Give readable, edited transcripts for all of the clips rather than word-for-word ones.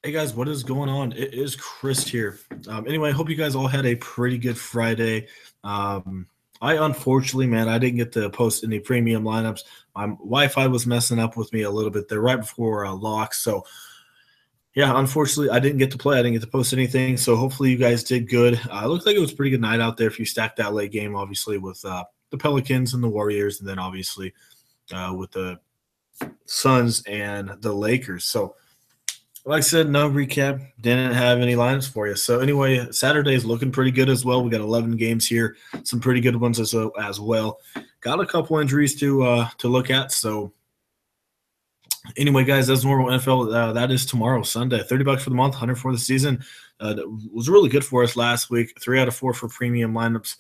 Hey guys, what is going on? It is Chris here. Anyway, I hope you guys all had a pretty good Friday. I unfortunately, man, I didn't get to post any premium lineups. My Wi-Fi was messing up with me a little bit there right before lock. So yeah, unfortunately, I didn't get to play. I didn't get to post anything. So hopefully, you guys did good. It looked like it was a pretty good night out there. If you stacked that late game, obviously with the Pelicans and the Warriors, and then obviously with the Suns and the Lakers. So like I said, no recap. Didn't have any lineups for you. So anyway, Saturday is looking pretty good as well. We got 11 games here, some pretty good ones as well. Got a couple injuries to look at. So anyway, guys, that's normal NFL. That is tomorrow, Sunday. $30 for the month, 100 for the season. Was really good for us last week. 3 out of 4 for premium lineups.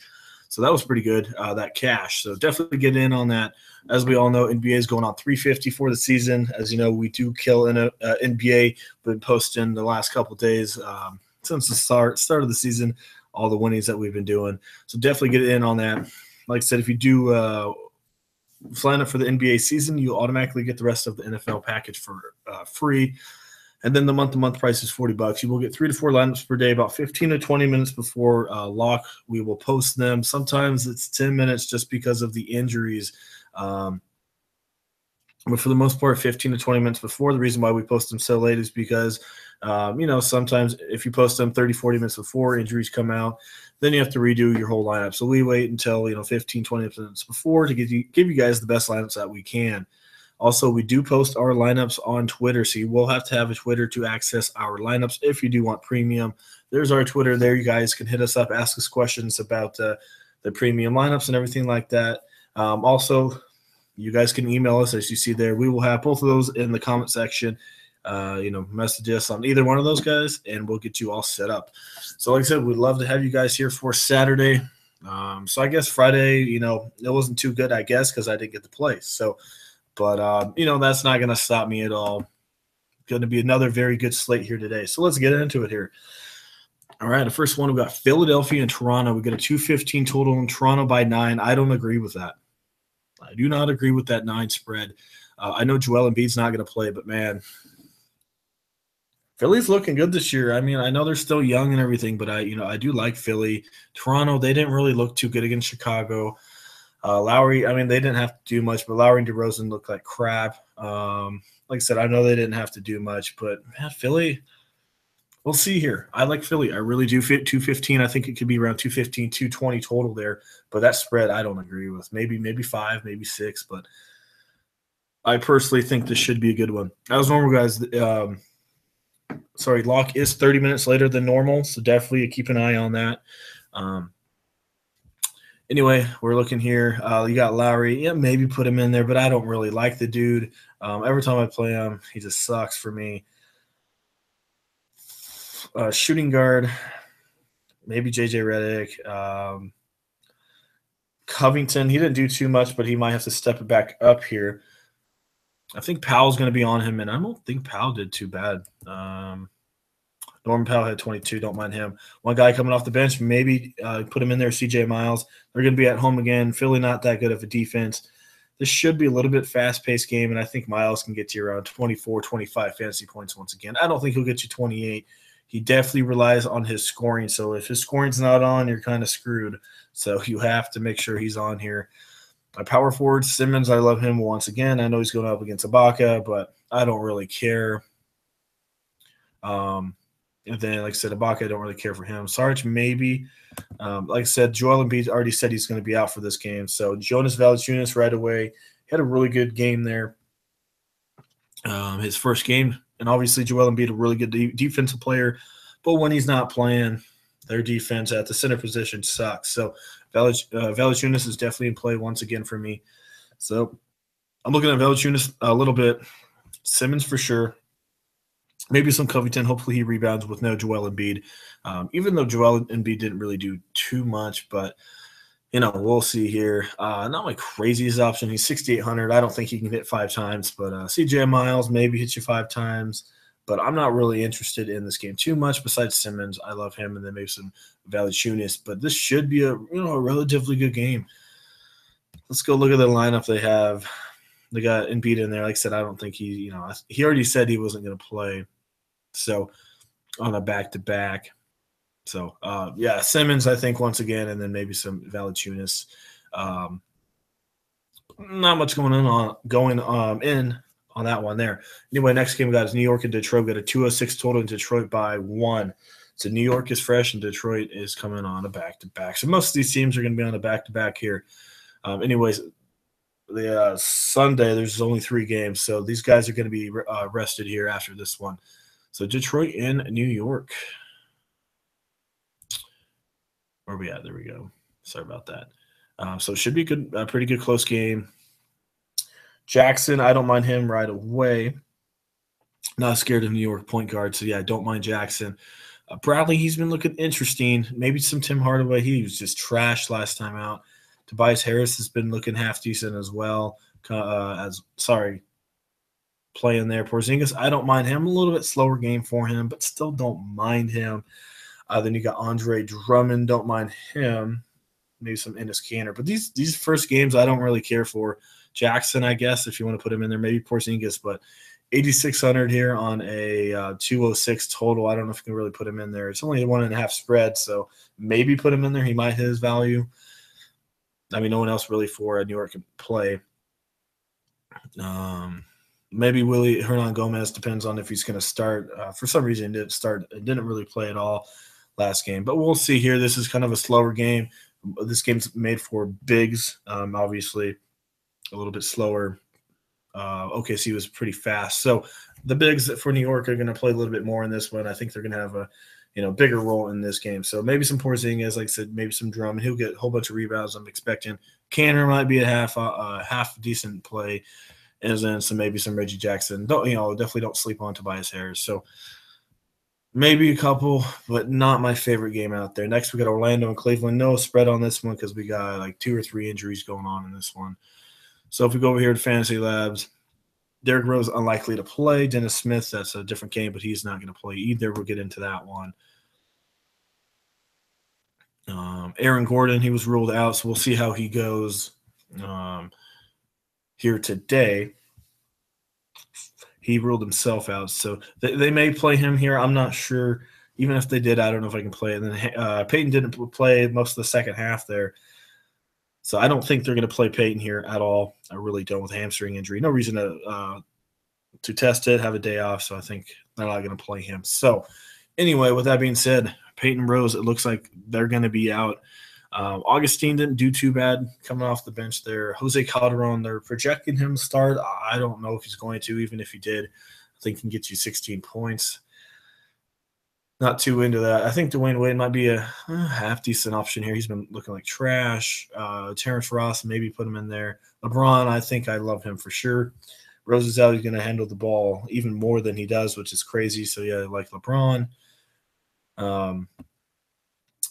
So that was pretty good, that cash. So definitely get in on that. As we all know, NBA is going on 350 for the season. As you know, we do kill in NBA. Been posting the last couple days since the start of the season, all the winnings that we've been doing. So definitely get in on that. Like I said, if you do sign up for the NBA season, you automatically get the rest of the NFL package for free. And then the month-to-month price is $40. You will get 3 to 4 lineups per day, about 15 to 20 minutes before lock. We will post them. Sometimes it's 10 minutes just because of the injuries. But for the most part, 15 to 20 minutes before. The reason why we post them so late is because, sometimes if you post them 30, 40 minutes before injuries come out, then you have to redo your whole lineup. So we wait until, 15, 20 minutes before to give you guys the best lineups that we can. Also, we do post our lineups on Twitter, so you will have to have a Twitter to access our lineups if you do want premium. There's our Twitter there. You guys can hit us up, ask us questions about the premium lineups and everything like that. Also, you guys can email us, as you see there. We will have both of those in the comment section. Message us on either one of those guys, and we'll get you all set up. So, like I said, we'd love to have you guys here for Saturday. So I guess Friday, it wasn't too good, I guess, because I didn't get to play. So, but that's not going to stop me at all. Going to be another very good slate here today. So let's get into it here. All right, the first one, we got Philadelphia and Toronto. We got a 215 total in Toronto by 9. I don't agree with that. I do not agree with that 9 spread. I know Joel Embiid's not going to play, but man, Philly's looking good this year. I mean, I know they're still young and everything, but I do like Philly. Toronto, they didn't really look too good against Chicago. Lowry, I mean, they didn't have to do much, but Lowry and DeRozan looked like crap. Like I said, I know they didn't have to do much, but man, Philly, we'll see here. I like Philly. I really do. 215. I think it could be around 215, 220 total there. But that spread, I don't agree with. Maybe 5, maybe 6, but I personally think this should be a good one. As normal, guys, lock is 30 minutes later than normal, so definitely keep an eye on that. Anyway, we're looking here. You got Lowry. Yeah, maybe put him in there, but I don't really like the dude. Every time I play him, he just sucks for me. Shooting guard, maybe JJ Redick. Covington, he didn't do too much, but he might have to step it back up here. I think Powell's going to be on him, and I don't think Powell did too bad. Norman Powell had 22. Don't mind him. One guy coming off the bench, maybe put him in there, CJ Miles. They're going to be at home again. Philly not that good of a defense. This should be a little bit fast-paced game, and I think Miles can get you around 24, 25 fantasy points once again. I don't think he'll get you 28. He definitely relies on his scoring. So if his scoring's not on, you're kind of screwed. So you have to make sure he's on here. My power forward, Simmons, I love him once again. I know he's going up against Ibaka, but I don't really care. And then, like I said, Ibaka, I don't really care for him. Sarge, maybe. Like I said, Joel Embiid already said he's going to be out for this game. So Jonas Valanciunas right away. He had a really good game there. His first game. And obviously Joel Embiid, a really good defensive player. But when he's not playing, their defense at the center position sucks. So Valanciunas is definitely in play once again for me. So I'm looking at Valanciunas a little bit. Simmons for sure. Maybe some Covington. Hopefully he rebounds with no Joel Embiid. Even though Joel Embiid didn't really do too much, but we'll see here. Not my craziest option. He's 6,800. I don't think he can hit 5 times, but CJ Miles maybe hits you 5 times. But I'm not really interested in this game too much. Besides Simmons, I love him, and then maybe some Valanciunas. But this should be a relatively good game. Let's go look at the lineup they have. They got Embiid in there. Like I said, I don't think he already said he wasn't going to play. So on a back-to-back. So, yeah, Simmons, I think, once again, and then maybe some Valanciunas. Um, not much going in on that one there. Anyway, next game we got is New York and Detroit. We got a 206 total in Detroit by 1. So New York is fresh and Detroit is coming on a back-to-back. So most of these teams are going to be on a back-to-back here. Anyways, the Sunday there's only 3 games, so these guys are going to be rested here after this one. So Detroit and New York. Where are we at? There we go. Sorry about that. So it should be good, a pretty good close game. Jackson, I don't mind him right away. Not scared of New York point guard, so yeah, I don't mind Jackson. Bradley, he's been looking interesting. Maybe some Tim Hardaway. He was just trash last time out. Tobias Harris has been looking half decent as well. Playing there. Porzingis, I don't mind him. A little bit slower game for him, but still don't mind him. Then you got Andre Drummond. Don't mind him. Maybe some Ennis Canner. But these first games, I don't really care for. Jackson, I guess, if you want to put him in there. Maybe Porzingis, but 8,600 here on a 206 total. I don't know if you can really put him in there. It's only a 1.5 spread, so maybe put him in there. He might hit his value. I mean, no one else really for New York can play. Maybe Willie Hernan Gomez, depends on if he's going to start. For some reason, he didn't start. Didn't really play at all last game. But we'll see here. This is kind of a slower game. This game's made for bigs, obviously. A little bit slower. OKC was pretty fast. So the bigs for New York are going to play a little bit more in this one. I think they're going to have a bigger role in this game. So maybe some Porzingis, like I said, maybe some Drummond. He'll get a whole bunch of rebounds. I'm expecting. Canner might be a half decent play, and then maybe some Reggie Jackson. Definitely don't sleep on Tobias Harris. So maybe a couple, but not my favorite game out there. Next, we got Orlando and Cleveland. No spread on this one because we got like 2 or 3 injuries going on in this one. So if we go over here to Fantasy Labs, Derrick Rose unlikely to play. Dennis Smith, that's a different game, but he's not going to play either. We'll get into that one. Aaron Gordon, he was ruled out, so we'll see how he goes here today. He ruled himself out, so they may play him here. I'm not sure. Even if they did, I don't know if I can play it. And then Peyton didn't play most of the second half there. So I don't think they're going to play Peyton here at all. I really don't, with hamstring injury. No reason to test it, have a day off. So I think they're not going to play him. So anyway, with that being said, Peyton Rose, it looks like they're going to be out. Augustine didn't do too bad coming off the bench there. Jose Calderon, they're projecting him to start. I don't know if he's going to. Even if he did, I think he can get you 16 points. Not too into that. I think Dwayne Wade might be a half-decent option here. He's been looking like trash. Terrence Ross, maybe put him in there. LeBron, I think I love him for sure. Rose is out. He's going to handle the ball even more than he does, which is crazy. So, yeah, I like LeBron.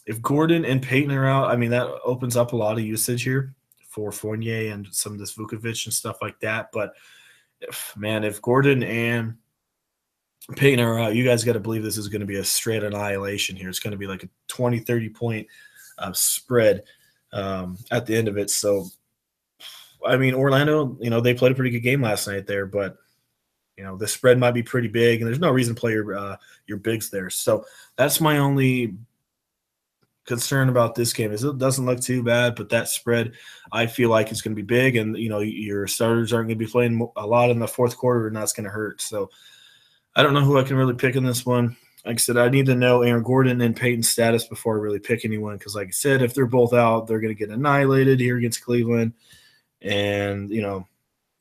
If Gordon and Peyton are out, I mean, that opens up a lot of usage here for Fournier and some of this Vukovic and stuff like that. But, if Gordon and Peyton are out, you guys got to believe this is going to be a straight annihilation here. It's going to be like a 20, 30-point spread at the end of it. So, I mean, Orlando, they played a pretty good game last night there, but, the spread might be pretty big, and there's no reason to play your bigs there. So that's my only concern about this game is it doesn't look too bad, but that spread I feel like it's going to be big, and, your starters aren't going to be playing a lot in the fourth quarter, and that's going to hurt. So I don't know who I can really pick in this one. Like I said, I need to know Aaron Gordon and Peyton's status before I really pick anyone because, like I said, if they're both out, they're going to get annihilated here against Cleveland and,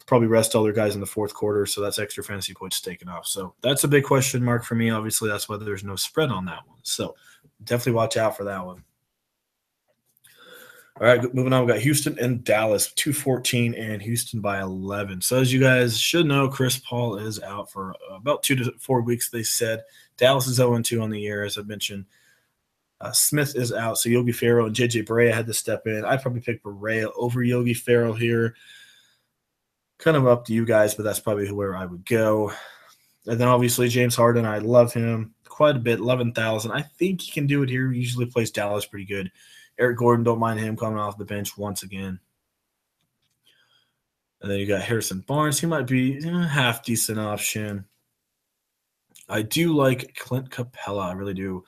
probably rest all their guys in the fourth quarter, so that's extra fantasy points taken off. So that's a big question mark for me. Obviously, that's why there's no spread on that one. So definitely watch out for that one. All right, moving on, we got Houston and Dallas, 214 and Houston by 11. So as you guys should know, Chris Paul is out for about 2 to 4 weeks, they said. Dallas is 0-2 on the year, as I mentioned. Smith is out, so Yogi Ferrell and JJ Barea had to step in. I'd probably pick Barea over Yogi Ferrell here. Kind of up to you guys, but that's probably where I would go. And then obviously James Harden, I love him quite a bit, 11,000. I think he can do it here. He usually plays Dallas pretty good. Eric Gordon, don't mind him coming off the bench once again. And then you got Harrison Barnes. He might be a half-decent option. I do like Clint Capella. I really do.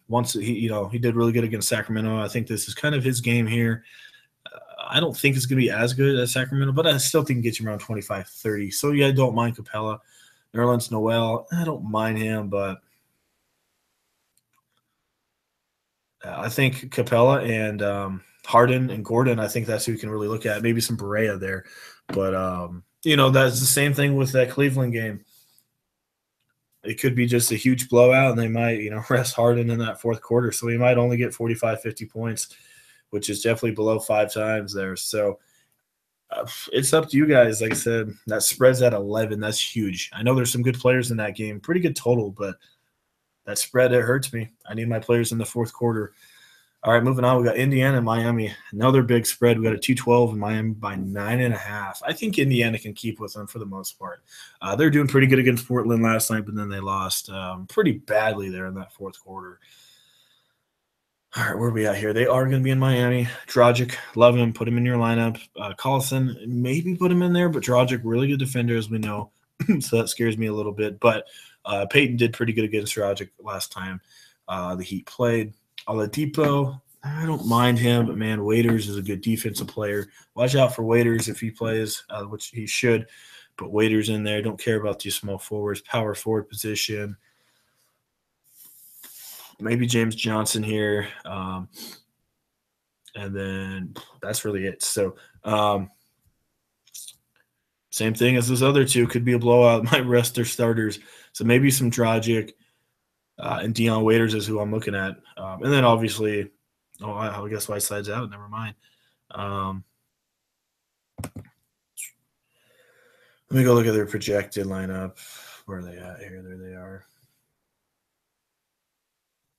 Once he did really good against Sacramento. I think this is kind of his game here. I don't think it's going to be as good as Sacramento, but I still think it gets you around 25, 30. So, yeah, I don't mind Capella. Nerlens Noel, I don't mind him, but I think Capella and Harden and Gordon, I think that's who you can really look at. Maybe some Berea there. But, that's the same thing with that Cleveland game. It could be just a huge blowout, and they might, rest Harden in that fourth quarter. So he might only get 45, 50 points, which is definitely below 5 times there. So it's up to you guys. Like I said, that spread's at 11. That's huge. I know there's some good players in that game. Pretty good total, but that spread, it hurts me. I need my players in the fourth quarter. All right, moving on. We got Indiana and Miami. Another big spread. We got a 212 in Miami by 9.5. I think Indiana can keep with them for the most part. They're doing pretty good against Portland last night, but then they lost pretty badly there in that fourth quarter. All right, where are we at here? They are going to be in Miami. Dragic, love him. Put him in your lineup. Collison, maybe put him in there, but Dragic, really good defender, as we know. So that scares me a little bit. But Peyton did pretty good against Dragic last time the Heat played. Oladipo, I don't mind him, but, man, Waiters is a good defensive player. Watch out for Waiters if he plays, which he should. But Waiters in there. Don't care about these small forwards. Power forward position. Maybe James Johnson here. And then that's really it. So same thing as those other two. Could be a blowout. Might rest their starters. So maybe some Dragic. And Dion Waiters is who I'm looking at. And then obviously, I guess Whiteside's out. Never mind. Let me go look at their projected lineup. Where are they at here? There they are.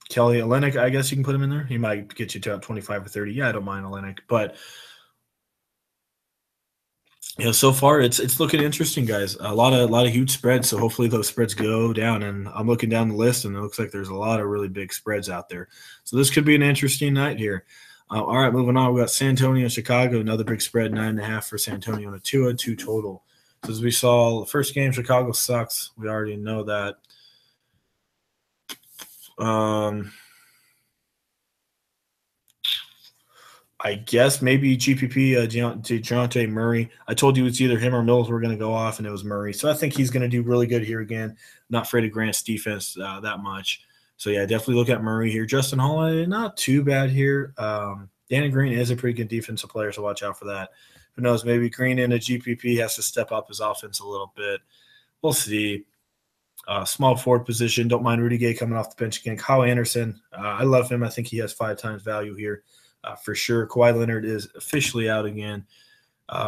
Kelly Olynyk, I guess you can put him in there. He might get you to 25 or 30. Yeah, I don't mind Olynyk. But so far it's looking interesting, guys. A lot of huge spreads. So hopefully those spreads go down. And I'm looking down the list, and it looks like there's a lot of really big spreads out there. So this could be an interesting night here. All right, moving on. We got San Antonio, Chicago. Another big spread, 9.5 for San Antonio, and a 2-2 total. So as we saw, the first game, Chicago sucks. We already know that. I guess maybe GPP, DeJounte Murray. I told you it's either him or Mills were going to go off, and it was Murray. So I think he's going to do really good here again. Not afraid of Grant's defense that much. So, yeah, definitely look at Murray here. Justin Holiday, not too bad here. Danny Green is a pretty good defensive player, so watch out for that. Who knows, maybe Green in a GPP has to step up his offense a little bit. We'll see. Small forward position. Don't mind Rudy Gay coming off the bench again. Kyle Anderson, I love him. I think he has 5 times value here. For sure. Kawhi Leonard is officially out again.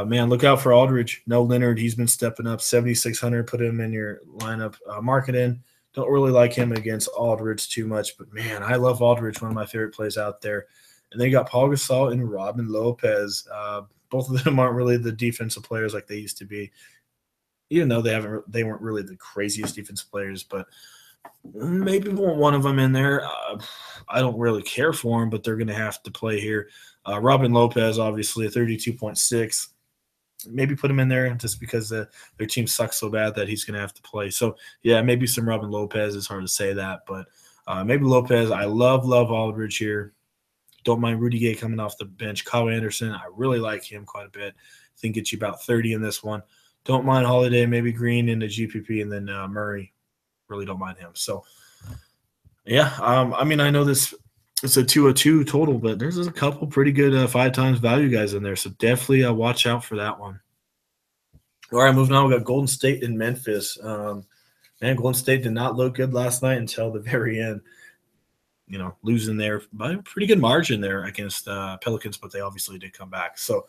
Man, look out for Aldridge. No Leonard. He's been stepping up. 7,600. Put him in your lineup. Market in. Don't really like him against Aldridge too much. But, man, I love Aldridge. One of my favorite plays out there. And then you got Paul Gasol and Robin Lopez. Both of them aren't really the defensive players like they used to be. Even though they weren't really the craziest defensive players. But maybe one of them in there. I don't really care for him, but they're going to have to play here. Robin Lopez, obviously, a 32.6. Maybe put him in there just because their team sucks so bad that he's going to have to play. So, yeah, maybe some Robin Lopez. It's hard to say that, but maybe Lopez. I love Aldridge here. Don't mind Rudy Gay coming off the bench. Kyle Anderson, I really like him quite a bit. I think gets you about 30 in this one. Don't mind Holiday, maybe Green in the GPP, and then Murray. Really don't mind him. So, yeah, I mean, I know it's a 2-2 total, but there's a couple pretty good 5 times value guys in there. So definitely watch out for that one. All right, moving on. We got Golden State and Memphis. Man, Golden State did not look good last night until the very end. Losing there by a pretty good margin there against Pelicans, but they obviously did come back. So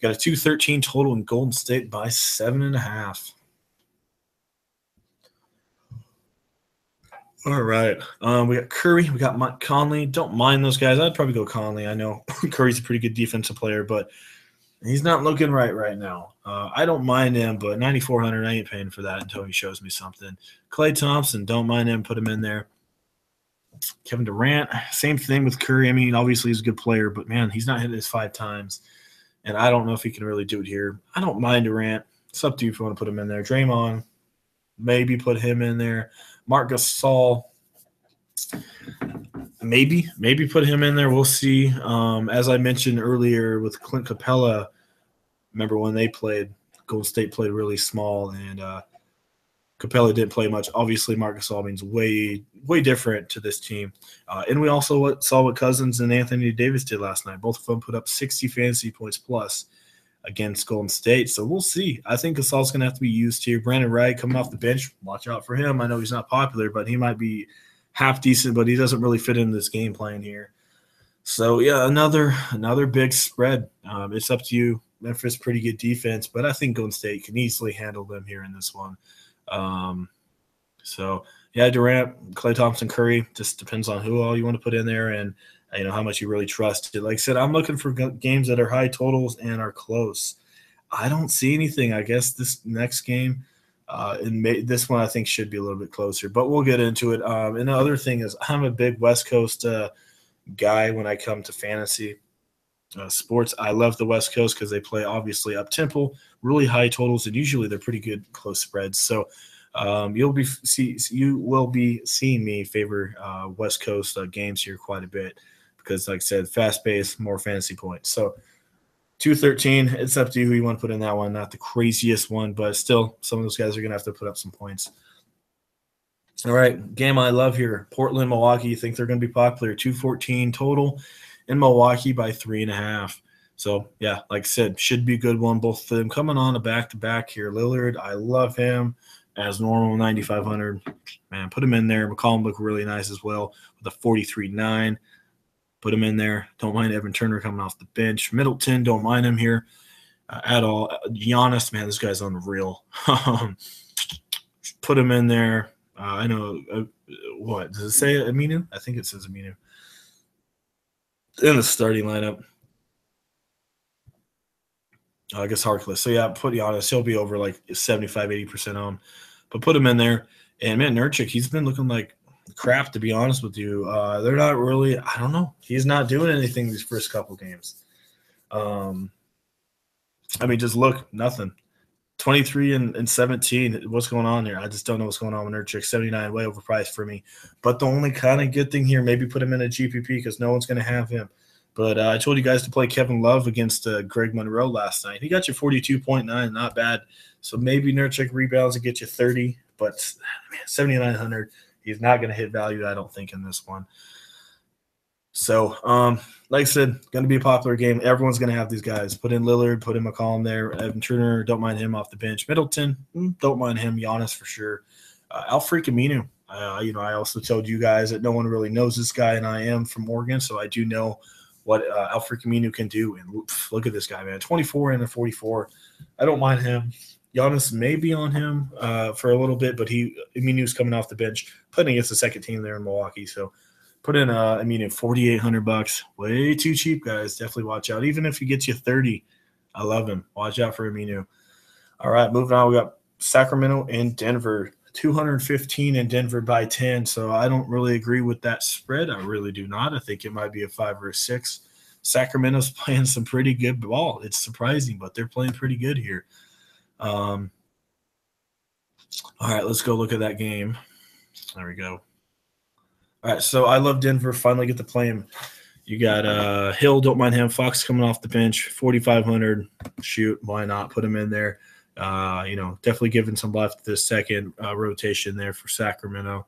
got a 213 total in Golden State by 7.5. All right. We got Curry. We got Mike Conley. Don't mind those guys. I'd probably go Conley. I know Curry's a pretty good defensive player, but he's not looking right now. I don't mind him, but 9,400, I ain't paying for that until he shows me something. Klay Thompson, don't mind him. Put him in there. Kevin Durant, same thing with Curry. I mean, obviously he's a good player, but, man, he's not hitting his 5 times, and I don't know if he can really do it here. I don't mind Durant. It's up to you if you want to put him in there. Draymond, maybe put him in there. Marc Gasol, maybe put him in there. We'll see. As I mentioned earlier with Clint Capella, remember when they played, Golden State played really small, and Capella didn't play much. Obviously, Marc Gasol means way different to this team. And we also saw what Cousins and Anthony Davis did last night. Both of them put up 60 fantasy points plus against Golden State. So we'll see. I think Gasol's going to have to be used here. Brandon Wright coming off the bench. Watch out for him. I know he's not popular, but he might be half decent, but he doesn't really fit in this game plan here. So, yeah, another big spread. It's up to you. Memphis, pretty good defense, but I think Golden State can easily handle them here in this one. So yeah, Durant, Klay Thompson, Curry, just depends on who all you want to put in there and how much you really trust it. Like I said, I'm looking for games that are high totals and are close. I don't see anything. I guess this next game, this one I think should be a little bit closer, but we'll get into it. And the other thing is I'm a big West Coast guy when I come to fantasy sports. I love the West Coast because they play obviously up tempo, really high totals, and usually they're pretty good close spreads. So you will be seeing me favor West Coast games here quite a bit because, like I said, fast paced, more fantasy points. So 213, it's up to you who you want to put in that one. Not the craziest one, but still, some of those guys are going to have to put up some points. All right, game I love here. Portland, Milwaukee. You think they're going to be popular? 214 total in Milwaukee by 3.5. So, yeah, like I said, should be a good one. Both of them coming on a back-to-back here. Lillard, I love him as normal, 9,500. Man, put him in there. McCollum looked really nice as well with a 43.9. Put him in there. Don't mind Evan Turner coming off the bench. Middleton, don't mind him here at all. Giannis, man, this guy's unreal. Put him in there. I know what does it say? Aminu? I think it says Aminu in the starting lineup. I guess Harkless. So yeah, put Giannis. He'll be over like 75-80% on, but put him in there. And man, Nurkic, he's been looking like crap to be honest with you. They're not really. I don't know. He's not doing anything these first couple games. I mean, just look, nothing. 23 and 17. What's going on here? I just don't know what's going on with Nurkic. 79, way overpriced for me. But the only kind of good thing here, maybe put him in a GPP because no one's going to have him. But I told you guys to play Kevin Love against Greg Monroe last night. He got you 42.9, not bad. So maybe Nurkic rebounds and get you 30. But 7,900, he's not going to hit value, I don't think, in this one. So, like I said, going to be a popular game. Everyone's going to have these guys. Put in Lillard, put in McCollum there. Evan Turner, don't mind him off the bench. Middleton, don't mind him. Giannis for sure. Al-Farouq Aminu. I also told you guys that no one really knows this guy, and I am from Oregon, so I do know what Al-Farouq Aminu can do. And look at this guy, man. 24 and a 44. I don't mind him. Giannis may be on him for a little bit, but Aminu's coming off the bench, putting against the second team there in Milwaukee. So put in $4,800. Way too cheap, guys. Definitely watch out. Even if he gets you 30, I love him. Watch out for Aminu. All right, moving on. We got Sacramento and Denver. 215 in Denver by 10. So I don't really agree with that spread. I really do not. I think it might be a 5 or a 6. Sacramento's playing some pretty good ball. It's surprising, but they're playing pretty good here. All right, let's go look at that game. There we go. All right, so I love Denver. Finally get to play him. You got Hill, don't mind him. Fox coming off the bench, 4,500. Shoot, why not? Put him in there. Definitely giving some left this second rotation there for Sacramento.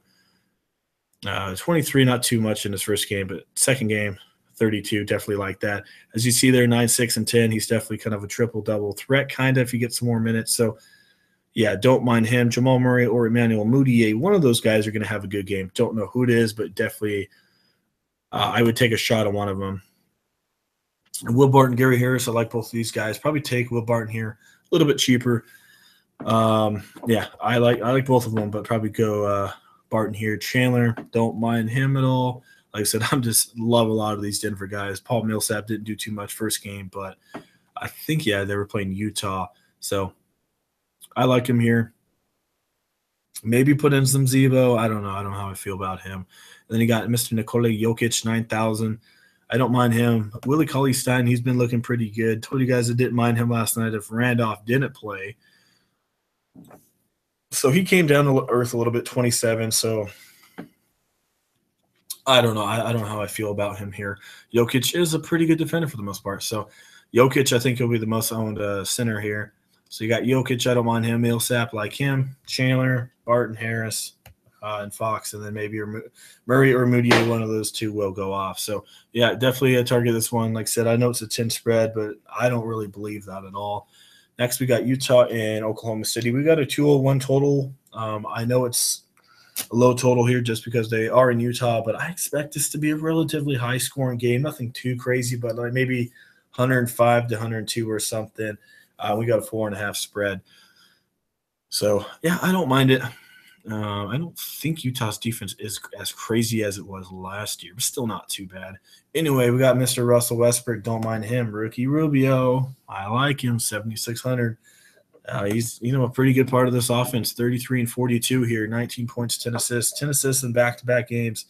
23, not too much in his first game, but second game, 32, definitely like that. As you see there, 9, 6, and 10, he's definitely kind of a triple-double threat kind of if he gets some more minutes. So, yeah, don't mind him. Jamal Murray or Emmanuel Mudiay, one of those guys are going to have a good game. Don't know who it is, but definitely I would take a shot on one of them. Will Barton, Gary Harris, I like both of these guys. Probably take Will Barton here, a little bit cheaper. Yeah, I like both of them, but probably go Barton here. Chandler, don't mind him at all. Like I said, I'm just love a lot of these Denver guys. Paul Millsap didn't do too much first game, but I think, they were playing Utah. So I like him here. Maybe put in some Zebo. I don't know. I don't know how I feel about him. And then you got Mr. Nikola Jokic, 9,000. I don't mind him. Willie Cauley-Stein, he's been looking pretty good. Told you guys I didn't mind him last night if Randolph didn't play. So he came down to earth a little bit, 27. So I don't know. I don't know how I feel about him here. Jokic is a pretty good defender for the most part. So Jokic, I think he'll be the most owned center here. So you got Jokic. I don't mind him. Millsap, like him. Chandler, Barton, Harris, and Fox, and then maybe Murray or Moutier. One of those two will go off. So yeah, definitely target this one. Like I said, I know it's a 10 spread, but I don't really believe that at all. Next, we got Utah and Oklahoma City. We got a 201 total. I know it's a low total here just because they are in Utah, but I expect this to be a relatively high scoring game. Nothing too crazy, but like maybe 105 to 102 or something. We got a 4.5 spread. So yeah, I don't mind it. I don't think Utah's defense is as crazy as it was last year, but still not too bad. Anyway, we got Mr. Russell Westbrook. Don't mind him. Rookie Rubio. I like him. 7,600. He's a pretty good part of this offense. 33 and 42 here, 19 points, 10 assists, 10 assists in back-to-back games.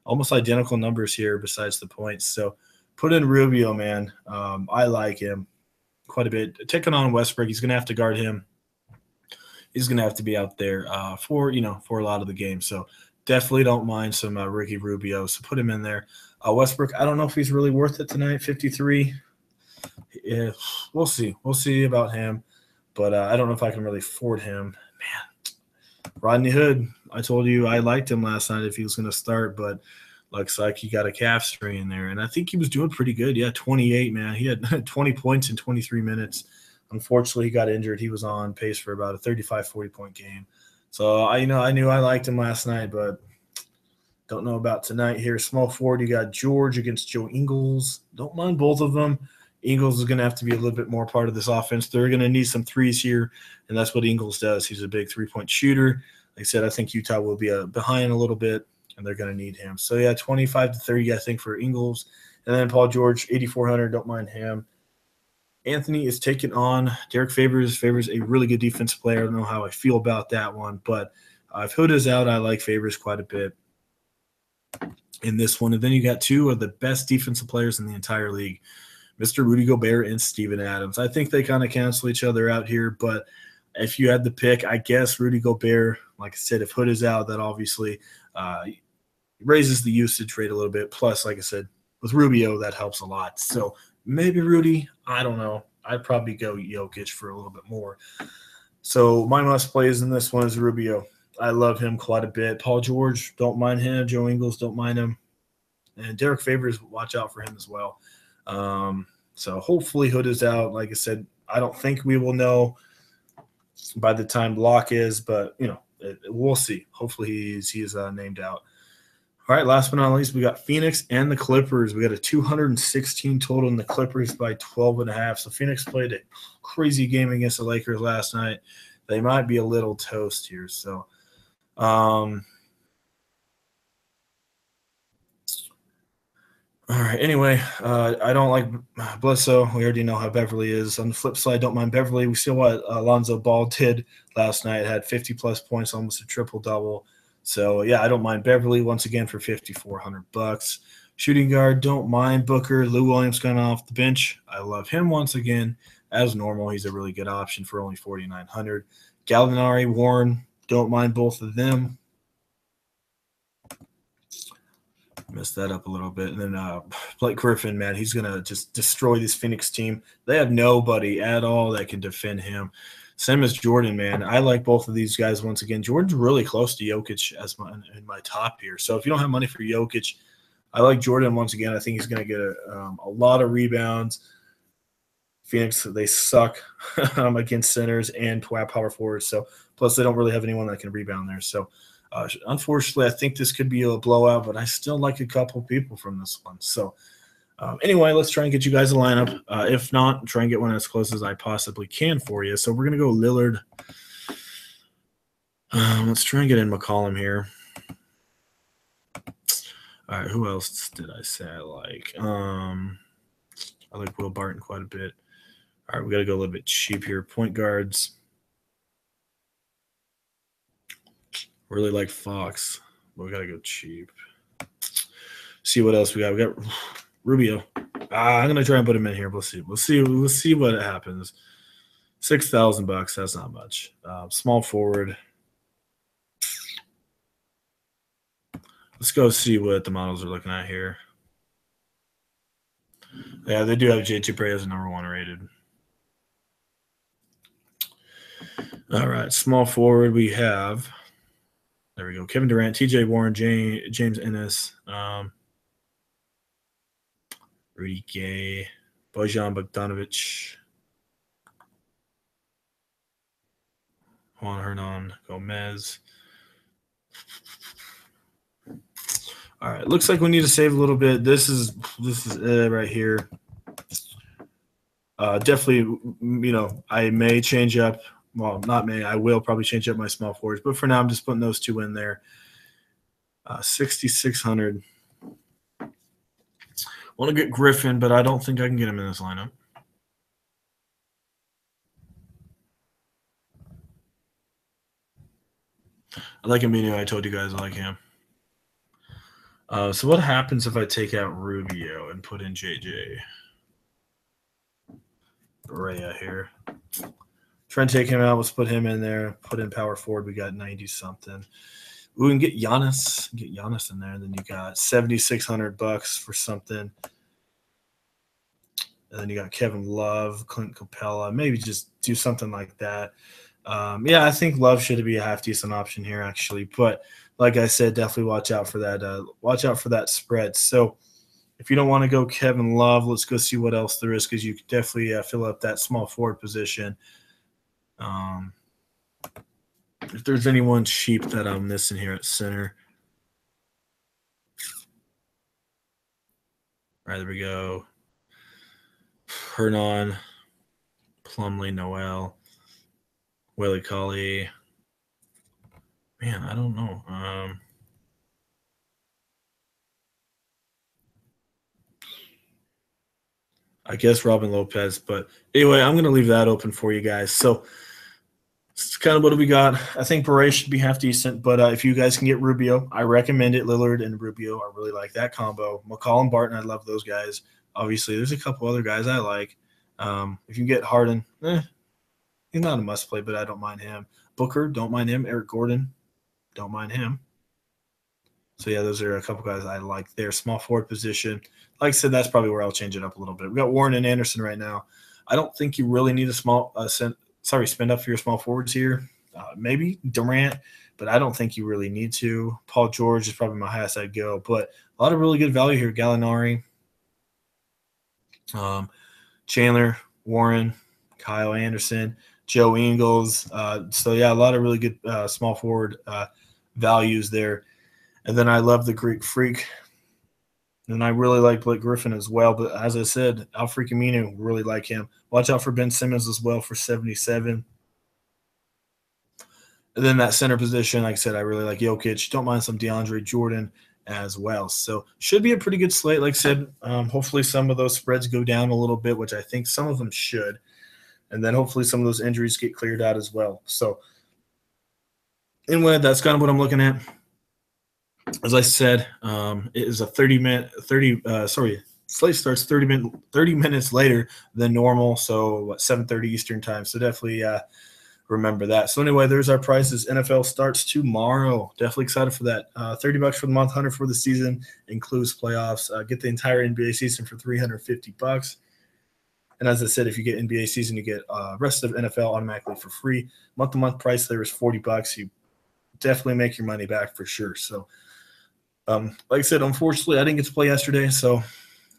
Almost identical numbers here besides the points. So put in Rubio, man. I like him quite a bit. Taking on Westbrook, he's going to have to guard him. He's going to have to be out there for a lot of the game. So definitely don't mind some Ricky Rubio. So put him in there. Westbrook, I don't know if he's really worth it tonight. 53. Yeah, we'll see. We'll see about him. But I don't know if I can really afford him. Man, Rodney Hood, I told you I liked him last night if he was going to start, but looks like he got a calf strain there. And I think he was doing pretty good. Yeah, 28, man. He had 20 points in 23 minutes. Unfortunately, he got injured. He was on pace for about a 35, 40-point game. So, I knew I liked him last night, but don't know about tonight here. Small forward, you got George against Joe Ingles. Don't mind both of them. Ingles is going to have to be a little bit more part of this offense. They're going to need some threes here, and that's what Ingles does. He's a big three-point shooter. Like I said, I think Utah will be behind a little bit, and they're going to need him. So, yeah, 25 to 30, I think, for Ingles. And then Paul George, 8,400. Don't mind him. Anthony is taking on Derek Favors. Favors a really good defensive player. I don't know how I feel about that one, but if Hood is out, I like Favors quite a bit in this one. And then you got two of the best defensive players in the entire league, Mr. Rudy Gobert and Steven Adams. I think they kind of cancel each other out here, but if you had the pick, I guess Rudy Gobert, like I said, if Hood is out, that obviously raises the usage rate a little bit. Plus, like I said, with Rubio, that helps a lot. So maybe Rudy, I don't know. I'd probably go Jokic for a little bit more. So my must plays in this one is Rubio. I love him quite a bit. Paul George, don't mind him. Joe Ingles, don't mind him. And Derek Favors, watch out for him as well. So hopefully Hood is out. Like I said, I don't think we will know by the time lock is, but we'll see. Hopefully he's named out. All right, last but not least, we got Phoenix and the Clippers. We got a 216 total in the Clippers by 12.5. So Phoenix played a crazy game against the Lakers last night. They might be a little toast here. So, all right. Anyway, I don't like Bledsoe. We already know how Beverly is. On the flip side, don't mind Beverly. We see what Alonzo Ball did last night. Had 50-plus points, almost a triple-double. So, yeah, I don't mind Beverly once again for $5,400. Shooting guard, don't mind Booker. Lou Williams coming off the bench. I love him once again. As normal, he's a really good option for only $4,900. Gallinari, Warren, don't mind both of them. Messed that up a little bit. And then Blake Griffin, man, he's going to just destroy this Phoenix team. They have nobody at all that can defend him. Same as Jordan, man. I like both of these guys once again. Jordan's really close to Jokic as in my top here. So if you don't have money for Jokic, I like Jordan once again. I think he's going to get a lot of rebounds. Phoenix, they suck against centers and power forwards. So plus they don't really have anyone that can rebound there. So unfortunately, I think this could be a blowout, but I still like a couple people from this one. So anyway, let's try and get you guys a lineup. If not, try and get one as close as I possibly can for you. So we're going to go Lillard. Let's try and get in McCollum here. All right, who else did I say I like? I like Will Barton quite a bit. All right, we got to go a little bit cheap here. Point guards. Really like Fox, but we got to go cheap. See what else we got. We got Rubio. I'm gonna try and put him in here. We'll see. We'll see what happens. $6,000. That's not much. Small forward. Let's go see what the models are looking at here. Yeah, they do have J.T. Bray as number 1 rated. All right, small forward we have. There we go. Kevin Durant, T.J. Warren, James Ennis, Rudy Gay, Bojan Bogdanovic, Juan Hernan Gomez. All right, looks like we need to save a little bit. This is right here. Definitely, I may change up. Well, not may. I will probably change up my small forwards, but for now, I'm just putting those 2 in there. 6,600. Want to get Griffin, but I don't think I can get him in this lineup. I like Aminu. I told you guys I like him. So what happens if I take out Rubio and put in JJ? Barea here. Try and take him out. Let's put him in there. Put in power forward. We got 90-something. We can get Giannis. Get Giannis in there. And then you got $7,600 for something. And then you got Kevin Love, Clint Capella. Maybe just do something like that. Yeah, I think Love should be a half-decent option here, actually. But like I said, definitely watch out for that. Watch out for that spread. So if you don't want to go Kevin Love, let's go see what else there is, because you could definitely fill up that small forward position. If there's anyone cheap that I'm missing here at center. All right, there we go. Hernan, Plumlee, Noel, Willie Colley. Man, I don't know. I guess Robin Lopez, but anyway, I'm going to leave that open for you guys. So it's kind of what we got. I think Beret should be half decent, but if you guys can get Rubio, I recommend it. Lillard and Rubio, I really like that combo. McCall and Barton, I love those guys. Obviously, there's a couple other guys I like. If you get Harden, he's not a must play, but I don't mind him. Booker, don't mind him. Eric Gordon, don't mind him. So, yeah, those are a couple guys I like there. Small forward position. Like I said, that's probably where I'll change it up a little bit. We got Warren and Anderson right now. I don't think you really need a spend up for your small forwards here. Maybe Durant, but I don't think you really need to. Paul George is probably my highest I'd go. But a lot of really good value here. Gallinari, Chandler, Warren, Kyle Anderson, Joe Ingles. So, yeah, a lot of really good small forward values there. And then I love the Greek Freak. And I really like Blake Griffin as well. But as I said, Al-Freak Aminu, really like him. Watch out for Ben Simmons as well for 77. And then that center position, like I said, I really like Jokic. Don't mind some DeAndre Jordan as well. So should be a pretty good slate. Like I said, hopefully some of those spreads go down a little bit, which I think some of them should. And then hopefully some of those injuries get cleared out as well. So anyway, that's kind of what I'm looking at. As I said, it is a slate starts 30 minutes later than normal. So 7:30 Eastern time. So definitely remember that. So anyway, there's our prices. NFL starts tomorrow. Definitely excited for that. $30 for the month, $100 for the season, includes playoffs. Get the entire NBA season for $350. And as I said, if you get NBA season, you get rest of NFL automatically for free. Month-to-month price there is $40. You definitely make your money back for sure. So like I said, unfortunately, I didn't get to play yesterday, so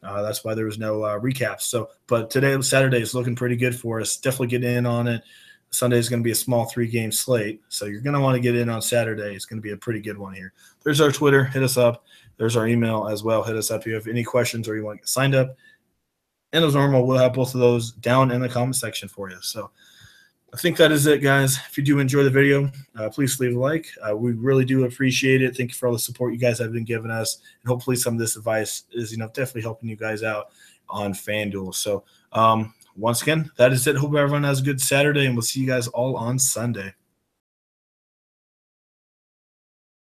that's why there was no recaps. So, but today, Saturday, is looking pretty good for us. Definitely get in on it. Sunday is going to be a small 3-game slate, so you're going to want to get in on Saturday. It's going to be a pretty good one here. There's our Twitter. Hit us up. There's our email as well. Hit us up if you have any questions or you want to get signed up. And as normal, we'll have both of those down in the comment section for you. So I think that is it, guys. If you do enjoy the video, please leave a like. We really do appreciate it. Thank you for all the support you guys have been giving us. And hopefully some of this advice is, definitely helping you guys out on Fanduel. So once again, that is it. Hope everyone has a good Saturday, and we'll see you guys all on Sunday.